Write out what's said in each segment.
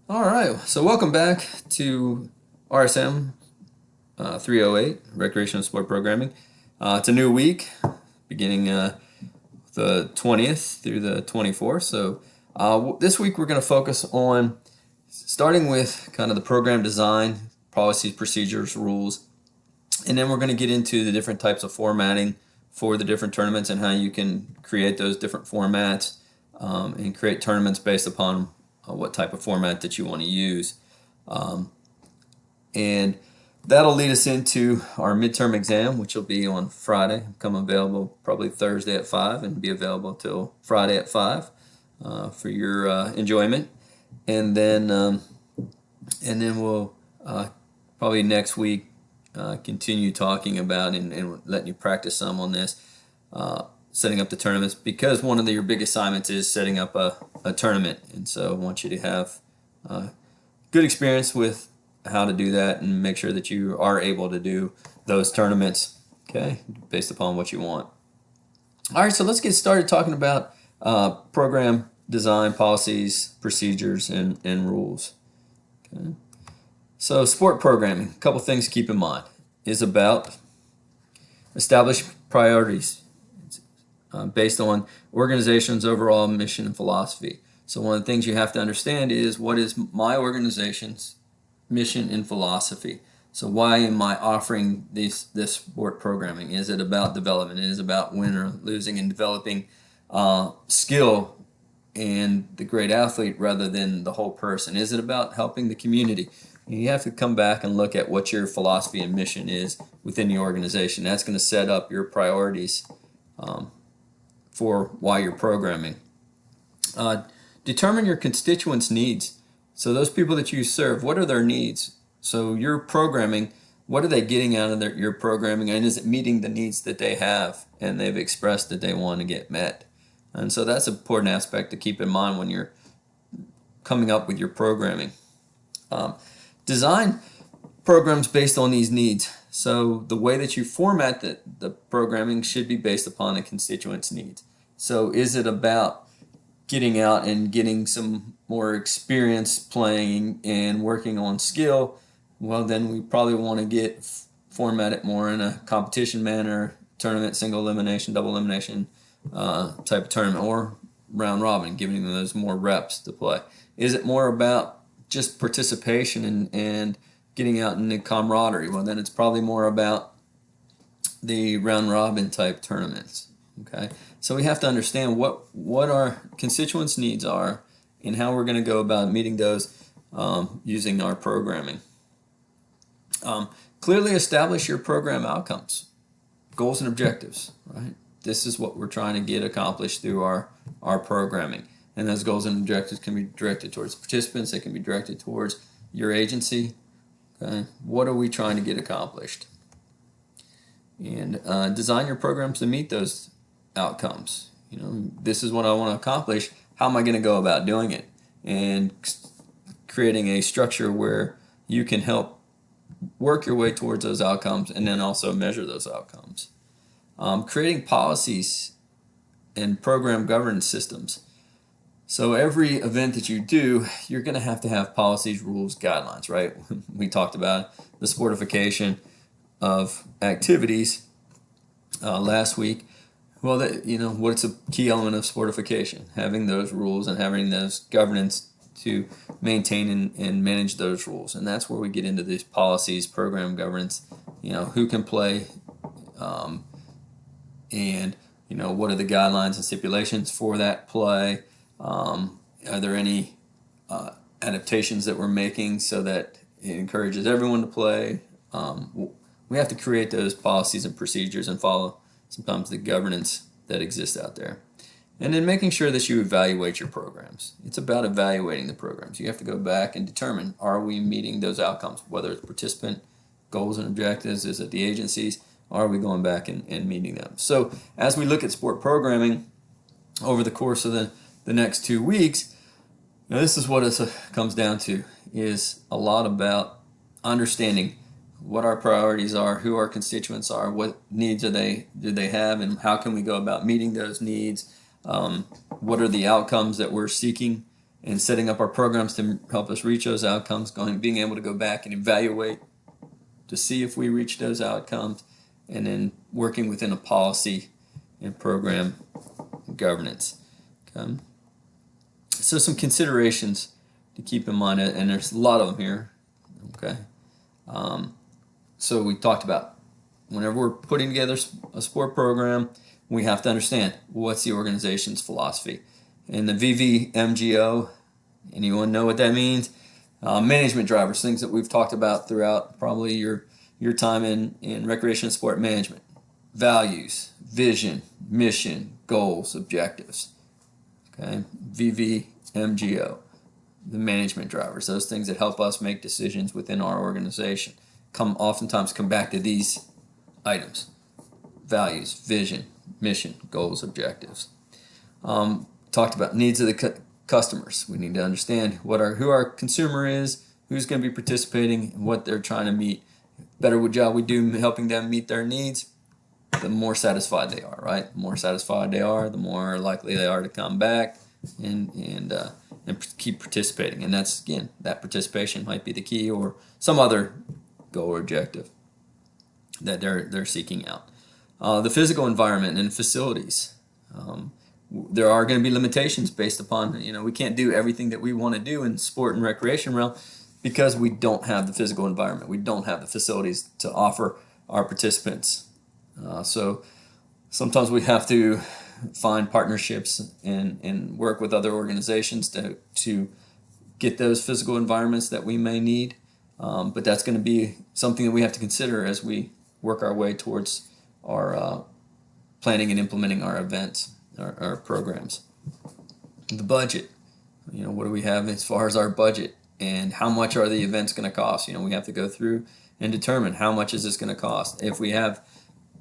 All right, so welcome back to RSM 308, Recreational Sport Programming. It's a new week, beginning the 20th through the 24th. So this week we're going to focus on starting with kind of the program design, policies, procedures, rules, and then we're going to get into the different types of formatting for the different tournaments and how you can create those different formats and create tournaments based upon what type of format that you want to use. Um, and that'll lead us into our midterm exam, which will be on Friday, come available probably Thursday at 5 and be available till Friday at 5 for your enjoyment. And then we'll probably next week continue talking about and letting you practice some on this, setting up the tournaments, because one of your big assignments is setting up a tournament. And so I want you to have good experience with how to do that and make sure that you are able to do those tournaments, okay, based upon what you want. All right, so let's get started talking about program design, policies, procedures, and rules. Okay. So sport programming, a couple things to keep in mind, is about establish priorities based on organization's overall mission and philosophy. So one of the things you have to understand is, what is my organization's mission and philosophy? So why am I offering this sport programming? Is it about development? Is it about winning or losing and developing skill and the great athlete rather than the whole person? Is it about helping the community? You have to come back and look at what your philosophy and mission is within the organization. That's going to set up your priorities for why you're programming. Determine your constituents' needs. So those people that you serve, what are their needs? So your programming, what are they getting out of your programming, and is it meeting the needs that they have and they've expressed that they want to get met? And so that's an important aspect to keep in mind when you're coming up with your programming. Design programs based on these needs. So the way that you format the programming should be based upon the constituents' needs. So is it about getting out and getting some more experience playing and working on skill? Well, then we probably want to format it more in a competition manner, tournament, single elimination, double elimination type of tournament, or round robin, giving them those more reps to play. Is it more about just participation and getting out in the camaraderie? Well, then it's probably more about the round robin type tournaments. Okay, so we have to understand what our constituents' needs are and how we're going to go about meeting those using our programming. Clearly establish your program outcomes, goals and objectives, right? This is what we're trying to get accomplished through our programming. And those goals and objectives can be directed towards participants. They can be directed towards your agency. Okay? What are we trying to get accomplished? And design your programs to meet those outcomes. This is what I want to accomplish. How am I going to go about doing it? And creating a structure where you can help work your way towards those outcomes and then also measure those outcomes. Creating policies and program governance systems. So every event that you do, you're going to have policies, rules, guidelines, right? We talked about the sportification of activities last week. Well, what's a key element of sportification? Having those rules and having those governance to maintain and manage those rules. And that's where we get into these policies, program governance, who can play, and what are the guidelines and stipulations for that play. Are there any adaptations that we're making so that it encourages everyone to play? We have to create those policies and procedures and follow sometimes the governance that exists out there. And then making sure that you evaluate your programs. It's about evaluating the programs. You have to go back and determine, are we meeting those outcomes? Whether it's participant goals and objectives, is it the agencies? Are we going back and meeting them? So as we look at sport programming over the course of the next 2 weeks, this is what it comes down to, is a lot about understanding what our priorities are, who our constituents are, what needs do they have, and how can we go about meeting those needs. What are the outcomes that we're seeking and setting up our programs to help us reach those outcomes, being able to go back and evaluate to see if we reach those outcomes, and then working within a policy and program governance. Okay. So some considerations to keep in mind, and there's a lot of them here. Okay. So we talked about whenever we're putting together a sport program, we have to understand what's the organization's philosophy. And the VVMGO, anyone know what that means? Management drivers, things that we've talked about throughout probably your time in recreation and sport management. Values, vision, mission, goals, objectives. Okay, VVMGO, the management drivers, those things that help us make decisions within our organization, oftentimes come back to these items: values, vision, mission, goals, objectives. Talked about needs of the customers. We need to understand who our consumer is, who's going to be participating, and what they're trying to meet. Better job we do helping them meet their needs, the more satisfied they are, right? The more satisfied they are, the more likely they are to come back and keep participating. And that's, again, that participation might be the key, or some other goal or objective that they're seeking out. The physical environment and facilities. There are going to be limitations based upon, we can't do everything that we want to do in sport and recreation realm because we don't have the physical environment. We don't have the facilities to offer our participants. So sometimes we have to find partnerships and work with other organizations to get those physical environments that we may need. But that's going to be something that we have to consider as we work our way towards our planning and implementing our events, our programs. The budget, what do we have as far as our budget, and how much are the events going to cost? We have to go through and determine how much is this going to cost. If we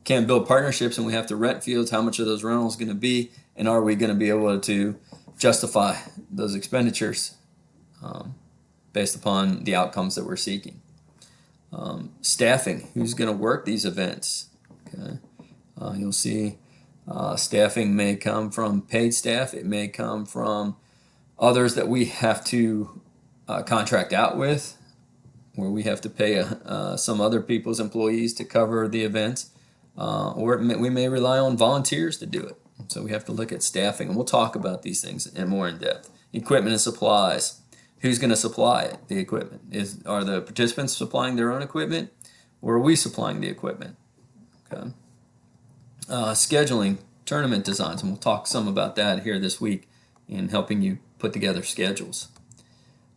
can't build partnerships and we have to rent fields, how much are those rentals going to be, and are we going to be able to justify those expenditures based upon the outcomes that we're seeking? Staffing, who's going to work these events? Okay, you'll see staffing may come from paid staff. It may come from others that we have to contract out with, where we have to pay some other people's employees to cover the events, or we may rely on volunteers to do it. So we have to look at staffing, and we'll talk about these things more in depth. Equipment and supplies. Who's going to supply the equipment? Are the participants supplying their own equipment, or are we supplying the equipment? Okay. Scheduling, tournament designs, and we'll talk some about that here this week in helping you put together schedules.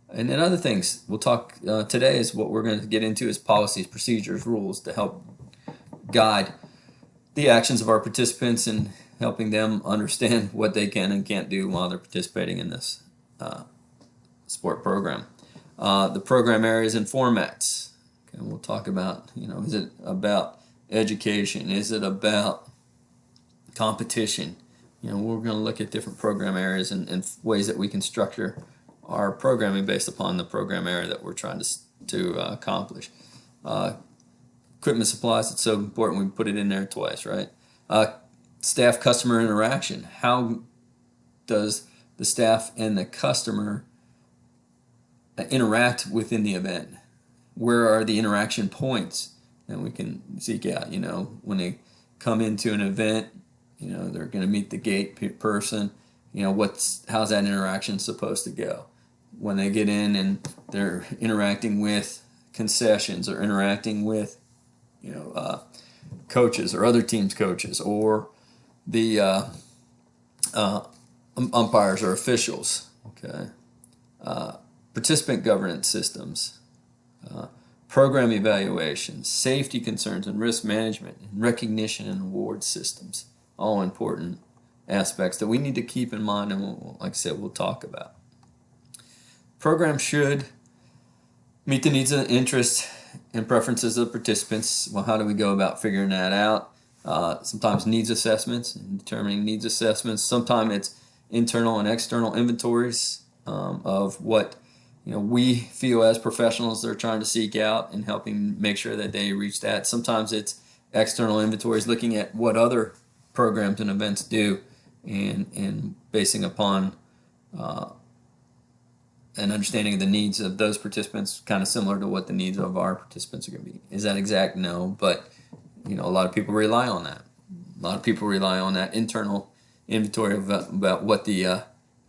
And then other things we'll talk today is what we're going to get into is policies, procedures, rules to help guide the actions of our participants and helping them understand what they can and can't do while they're participating in this sport program. The program areas and formats. Okay, we'll talk about, is it about education? Is it about competition? We're going to look at different program areas and ways that we can structure our programming based upon the program area that we're trying to accomplish. Equipment supplies, it's so important we put it in there twice, right? Staff customer interaction. How does the staff and the customer interact within the event? Where are the interaction points that we can seek out? When they come into an event, they're going to meet the gate person. How's that interaction supposed to go? When they get in and they're interacting with concessions or interacting with coaches or other teams' coaches or the umpires or officials. Okay, participant governance systems, program evaluations, safety concerns and risk management, and recognition and award systems. All important aspects that we need to keep in mind, and like I said, we'll talk about. Program should meet the needs and interests and preferences of participants. Well, how do we go about figuring that out? Sometimes needs assessments and determining needs assessments. Sometimes it's internal and external inventories of what we feel as professionals they're trying to seek out and helping make sure that they reach that. Sometimes it's external inventories looking at what other programs and events do and basing upon an understanding of the needs of those participants, kind of similar to what the needs of our participants are going to be. Is that exact? No, but a lot of people rely on that. A lot of people rely on that internal inventory about what the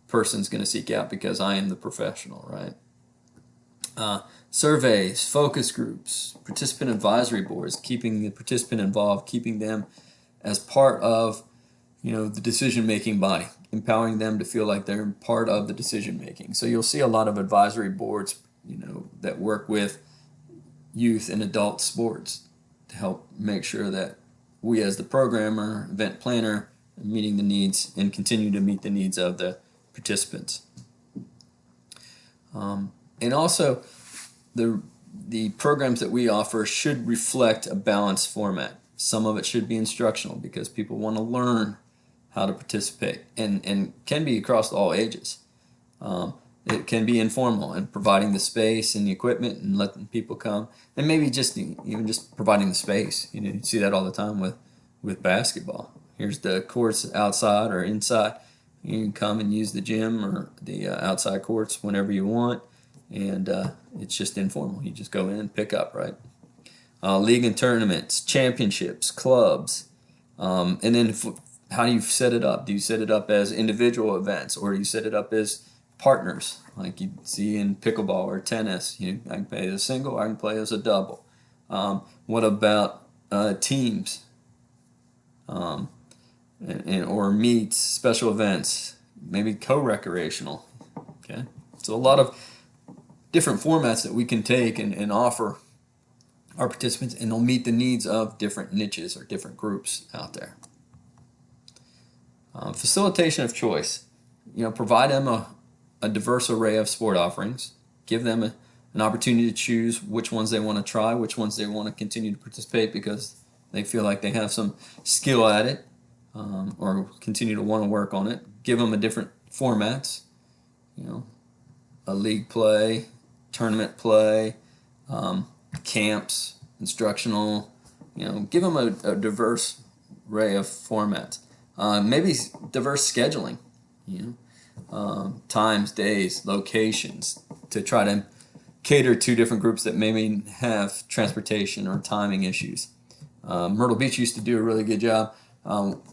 person's going to seek out, because I am the professional, right? Surveys, focus groups, participant advisory boards, keeping the participant involved, keeping them as part of the decision-making body, empowering them to feel like they're part of the decision-making. So you'll see a lot of advisory boards, that work with youth and adult sports to help make sure that we as the programmer, event planner, are meeting the needs and continue to meet the needs of the participants. And also, the programs that we offer should reflect a balanced format. Some of it should be instructional because people want to learn how to participate, and can be across all ages. It can be informal and providing the space and the equipment and letting people come, and maybe even just providing the space. You see that all the time with basketball. Here's the courts outside or inside. You can come and use the gym or the outside courts whenever you want, and it's just informal. You just go in and pick up, right? League and tournaments, championships, clubs, and then how do you set it up? Do you set it up as individual events, or do you set it up as partners, like you see in pickleball or tennis? I can play as a single, I can play as a double. What about teams, or meets, special events, maybe co-recreational? Okay, so a lot of different formats that we can take and offer our participants, and they'll meet the needs of different niches or different groups out there. Facilitation of choice. Provide them a diverse array of sport offerings. Give them an opportunity to choose which ones they want to try, which ones they want to continue to participate because they feel like they have some skill at it, or continue to want to work on it. Give them a different formats, a league play, tournament play, camps, instructional. Give them a diverse array of formats. Maybe diverse scheduling, times, days, locations, to try to cater to different groups that maybe have transportation or timing issues. Myrtle Beach used to do a really good job,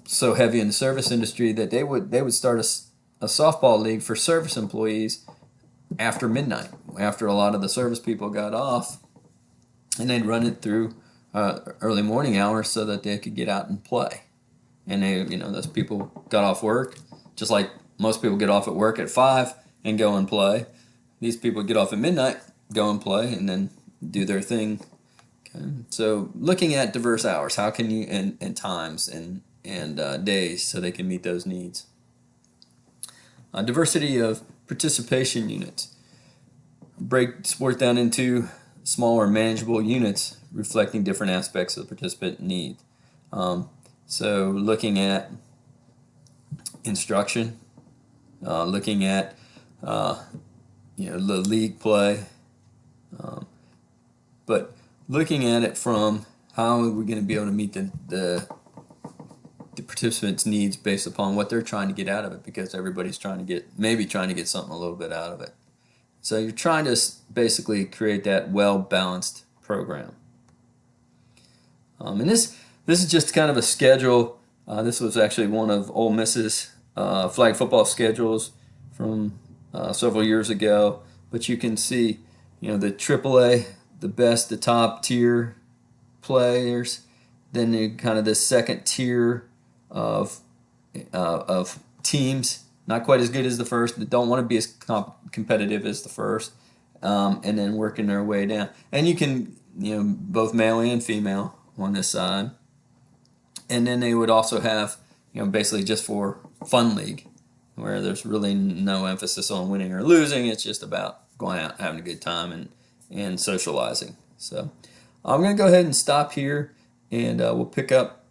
so heavy in the service industry that they would start a softball league for service employees after midnight, after a lot of the service people got off, and they'd run it through early morning hours so that they could get out and play. And those people got off work, just like most people get off at work at 5 and go and play. These people get off at midnight, go and play, and then do their thing. Okay. So looking at diverse hours, how can you, and times and days, so they can meet those needs. Diversity of participation units. Break sport down into smaller manageable units reflecting different aspects of the participant need. So looking at instruction, looking at the league play, but looking at it from how are we going to be able to meet the participants' needs based upon what they're trying to get out of it, because everybody's trying to get something a little bit out of it. So you're trying to basically create that well-balanced program. And this is just kind of a schedule. This was actually one of Ole Miss's flag football schedules from several years ago. But you can see, the AAA, the top tier players, then the second tier of teams, not quite as good as the first, that don't want to be as competitive as the first, and then working their way down. And you can, both male and female on this side. And then they would also have, basically just for fun league, where there's really no emphasis on winning or losing. It's just about going out, having a good time, and socializing. So I'm going to go ahead and stop here, and we'll pick up